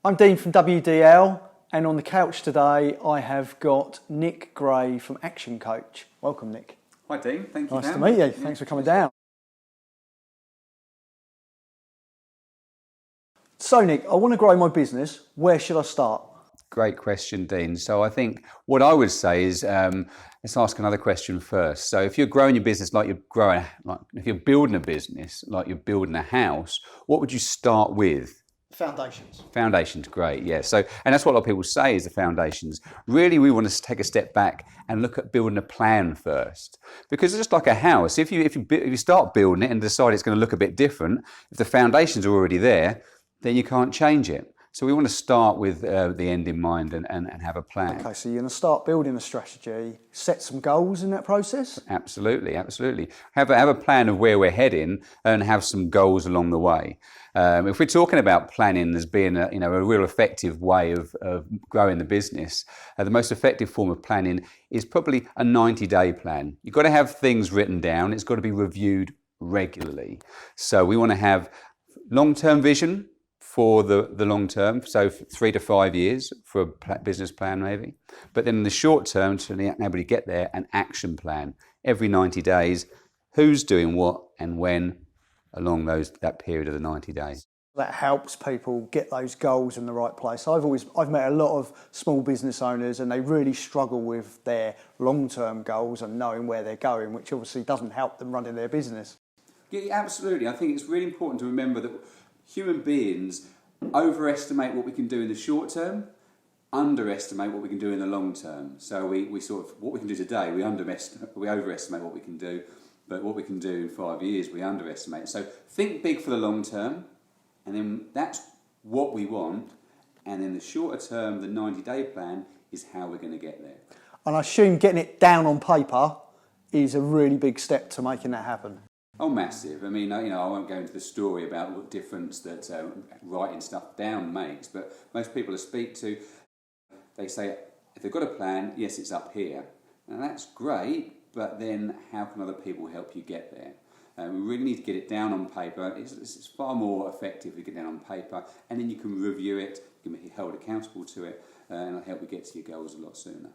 I'm Dean from WDL, and on the couch today I have got Nik Gray from Action Coach. Welcome, Nick. Hi Dean, thank you. Nice to meet you. Thanks for coming down. So Nick, I want to grow my business. Where should I start? Great question, Dean. So I think what I would say is let's ask another question first. So if you're growing your business if you're building a business like you're building a house, what would you start with? Foundations. Foundations, great, yeah. So, and that's what a lot of people say is the foundations. Really, we want to take a step back and look at building a plan first, because it's just like a house. If you start building it and decide it's going to look a bit different, if the foundations are already there, then you can't change it. So we want to start with the end in mind and have a plan. Okay, so you're going to start building a strategy, set some goals in that process? Absolutely, absolutely. Have a plan of where we're heading and have some goals along the way. If we're talking about planning as being a real effective way of growing the business, the most effective form of planning is probably a 90-day plan. You've got to have things written down. It's got to be reviewed regularly. So we want to have long-term vision for the long term, so 3 to 5 years for a business plan maybe. But then in the short term, to enable you to get there, an action plan. Every 90 days, who's doing what and when along that period of the 90 days. That helps people get those goals in the right place. I've met a lot of small business owners and they really struggle with their long-term goals and knowing where they're going, which obviously doesn't help them running their business. Yeah, absolutely. I think it's really important to remember that human beings overestimate what we can do in the short term, underestimate what we can do in the long term. So we sort of, what we can do today, we overestimate what we can do, but what we can do in 5 years, we underestimate. So think big for the long term, and then that's what we want, and in the shorter term, the 90-day plan is how we're going to get there. And I assume getting it down on paper is a really big step to making that happen. Oh, massive. I mean, I won't go into the story about what difference that writing stuff down makes, but most people I speak to, they say, if they've got a plan, yes, it's up here. Now, that's great, but then how can other people help you get there? We really need to get it down on paper. It's far more effective if you get it down on paper, and then you can review it, you can be held accountable to it, and it'll help you get to your goals a lot sooner.